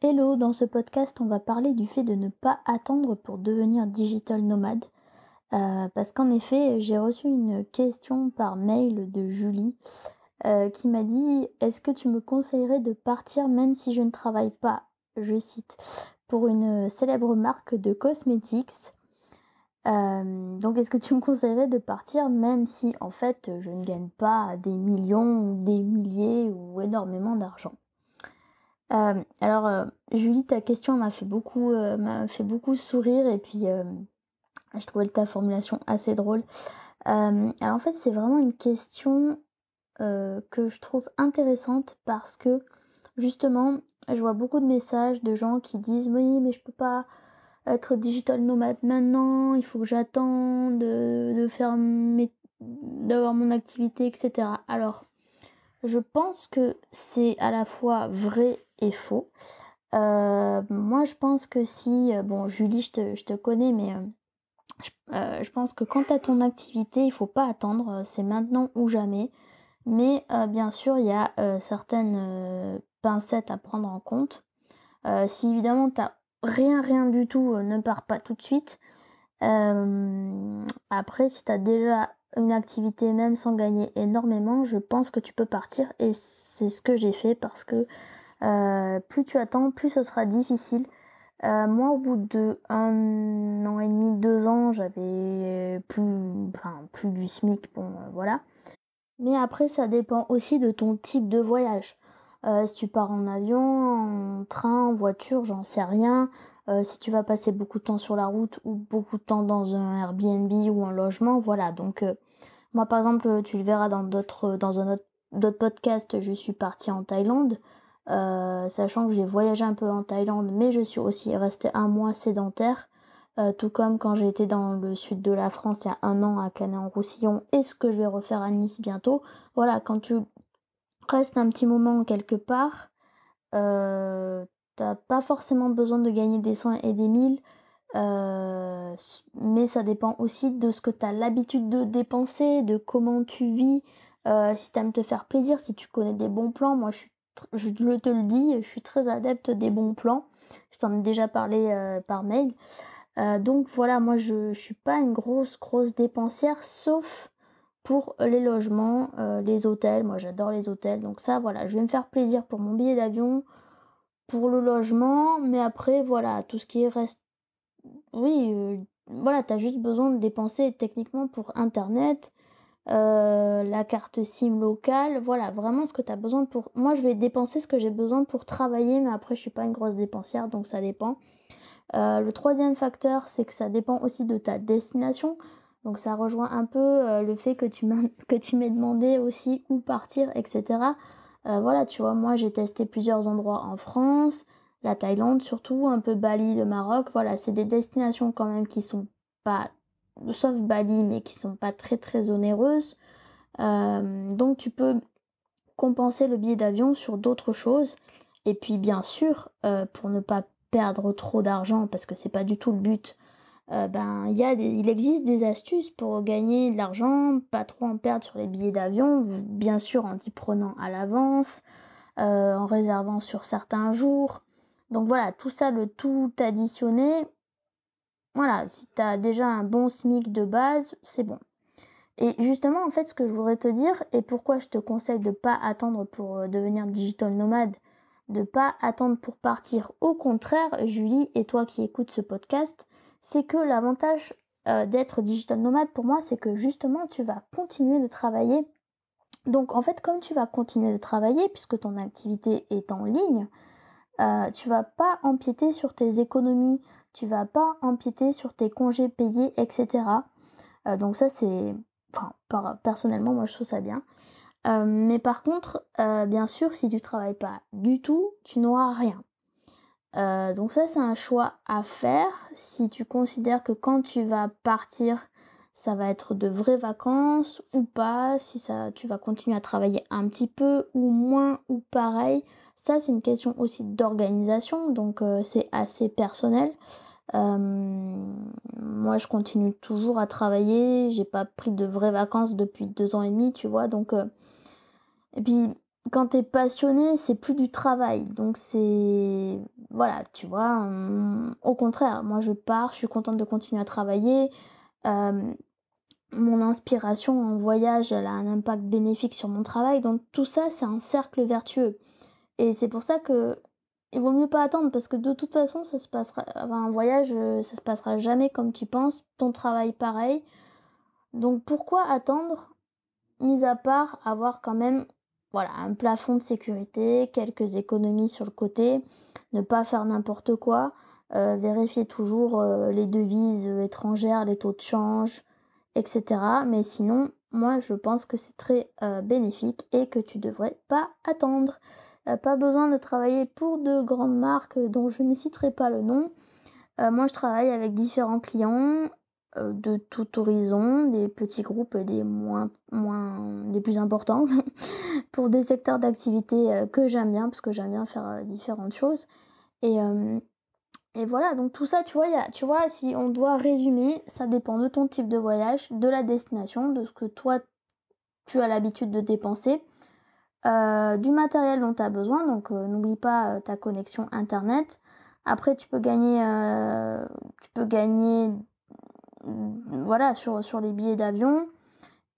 Hello, dans ce podcast, on va parler du fait de ne pas attendre pour devenir digital nomade. Parce qu'en effet, j'ai reçu une question par mail de Julie qui m'a dit: «Est-ce que tu me conseillerais de partir même si je ne travaille pas?» Je cite, pour une célèbre marque de cosmetics. Donc est-ce que tu me conseillerais de partir même si en fait je ne gagne pas des millions ou des milliers ou énormément d'argent? Julie, ta question m'a fait beaucoup sourire et puis, je trouvais ta formulation assez drôle. Alors en fait, c'est vraiment une question, que je trouve intéressante parce que justement, je vois beaucoup de messages de gens qui disent: «Oui, mais je peux pas être digital nomade maintenant, il faut que j'attende, de faire mes d'avoir mon activité» et cetera. Alors, je pense que c'est à la fois vrai et faux. Moi, je pense que si, bon, Julie, je te connais, mais je pense que quand tu as ton activité, il faut pas attendre, c'est maintenant ou jamais. Mais bien sûr, il y a, certaines, pincettes à prendre en compte. Si évidemment tu rien, rien du tout, ne pars pas tout de suite. Après, si tu as déjà une activité, même sans gagner énormément, je pense que tu peux partir et c'est ce que j'ai fait parce que, plus tu attends, plus ce sera difficile. Moi, au bout de 1 an et demi, 2 ans, j'avais plus du SMIC, bon, voilà. Mais après, ça dépend aussi de ton type de voyage. Si tu pars en avion, en train, en voiture, j'en sais rien. Si tu vas passer beaucoup de temps sur la route ou beaucoup de temps dans un Airbnb ou un logement, voilà. Donc, moi, par exemple, tu le verras dans un d'autres podcasts, je suis partie en Thaïlande, sachant que j'ai voyagé un peu en Thaïlande, mais je suis aussi restée un mois sédentaire, tout comme quand j'ai été dans le sud de la France il y a 1 an à Canet-en-Roussillon et ce que je vais refaire à Nice bientôt. Voilà, quand tu restes un petit moment quelque part, tu pas forcément besoin de gagner des cents et des mille. Mais ça dépend aussi de ce que tu as l'habitude de dépenser, de comment tu vis, si tu aimes te faire plaisir, si tu connais des bons plans. Moi, je te le dis, je suis très adepte des bons plans. Je t'en ai déjà parlé, par mail. Donc voilà, moi je suis pas une grosse, grosse dépensière, sauf pour les logements, les hôtels. Moi, j'adore les hôtels, donc ça, voilà, je vais me faire plaisir pour mon billet d'avion, pour le logement, mais après, voilà, tout ce qui reste oui, voilà, tu as juste besoin de dépenser techniquement pour internet, la carte SIM locale, voilà, vraiment ce que tu as besoin pour moi, je vais dépenser ce que j'ai besoin pour travailler, mais après je suis pas une grosse dépensière, donc ça dépend. Le troisième facteur, c'est que ça dépend aussi de ta destination, donc ça rejoint un peu, le fait que que tu m'aies demandé aussi où partir et cetera. Voilà, tu vois, moi j'ai testé plusieurs endroits en France, la Thaïlande surtout, un peu Bali, le Maroc, voilà, c'est des destinations quand même qui sont pas sauf Bali, mais qui sont pas très, très onéreuses. Donc tu peux compenser le billet d'avion sur d'autres choses et puis bien sûr, pour ne pas perdre trop d'argent parce que c'est pas du tout le but, ben, il existe des astuces pour gagner de l'argent, pas trop en perdre sur les billets d'avion, bien sûr en t'y prenant à l'avance, en réservant sur certains jours. Donc voilà, tout ça, le tout additionné, voilà, si tu as déjà un bon SMIC de base, c'est bon. Et justement, en fait, ce que je voudrais te dire et pourquoi je te conseille de pas attendre pour, devenir digital nomade, de pas attendre pour partir. Au contraire, Julie et toi qui écoutes ce podcast, c'est que l'avantage, d'être digital nomade pour moi, c'est que justement tu vas continuer de travailler. Donc en fait, comme tu vas continuer de travailler puisque ton activité est en ligne, tu vas pas empiéter sur tes économies, tu vas pas empiéter sur tes congés payés et cetera. Donc ça c'est personnellement moi je trouve ça bien. Mais par contre, bien sûr si tu travailles pas du tout, tu n'auras rien. Donc ça c'est un choix à faire si tu considères que quand tu vas partir, ça va être de vraies vacances ou pas, si ça tu vas continuer à travailler un petit peu ou moins ou pareil. Ça c'est une question aussi d'organisation donc c'est assez personnel. Moi, je continue toujours à travailler, j'ai pas pris de vraies vacances depuis 2 ans et demi, tu vois? Donc et puis quand tu es passionné, c'est plus du travail, donc c'est voilà, tu vois? Au contraire, moi je pars, je suis contente de continuer à travailler, hem, mon inspiration en voyage, elle a un impact bénéfique sur mon travail, donc tout ça, c'est un cercle vertueux et c'est pour ça que il vaut mieux pas attendre parce que de toute façon, ça se passera enfin un voyage, ça se passera jamais comme tu penses, ton travail pareil, donc pourquoi attendre? Mis à part avoir quand même, voilà, un plafond de sécurité, quelques économies sur le côté, ne pas faire n'importe quoi, vérifier toujours, les devises, étrangères, les taux de change et cetera. Mais sinon, moi je pense que c'est très, bénéfique et que tu devrais pas attendre. Pas besoin de travailler pour de grandes marques, dont je ne citerai pas le nom. Moi je travaille avec différents clients, de tout horizon, des petits groupes et des moins les plus importants, pour des secteurs d'activité, que j'aime bien, parce que j'aime bien faire, différentes choses et hem et voilà, donc tout ça, tu vois, tu vois, si on doit résumer, ça dépend de ton type de voyage, de la destination, de ce que toi, tu as l'habitude de dépenser, du matériel dont tu as besoin, donc n'oublie pas, ta connexion internet. Après tu peux gagner, voilà, sur les billets d'avion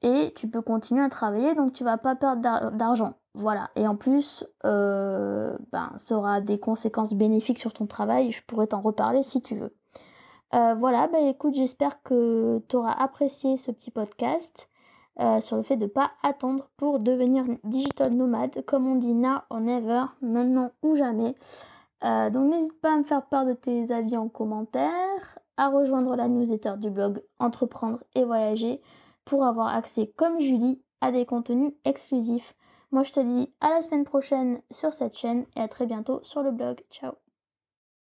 et tu peux continuer à travailler, donc tu vas pas perdre d'argent. Voilà et en plus, ben, ça aura des conséquences bénéfiques sur ton travail, je pourrais t'en reparler si tu veux. Voilà, bah, écoute, j'espère que tu auras apprécié ce petit podcast, sur le fait de pas attendre pour devenir digital nomade. Comme on dit: «Now or never», maintenant ou jamais. Donc n'hésite pas à me faire part de tes avis en commentaire, à rejoindre la newsletter du blog Entreprendre et voyager pour avoir accès, comme Julie, à des contenus exclusifs. Moi je te dis à la semaine prochaine sur cette chaîne et à très bientôt sur le blog. Ciao!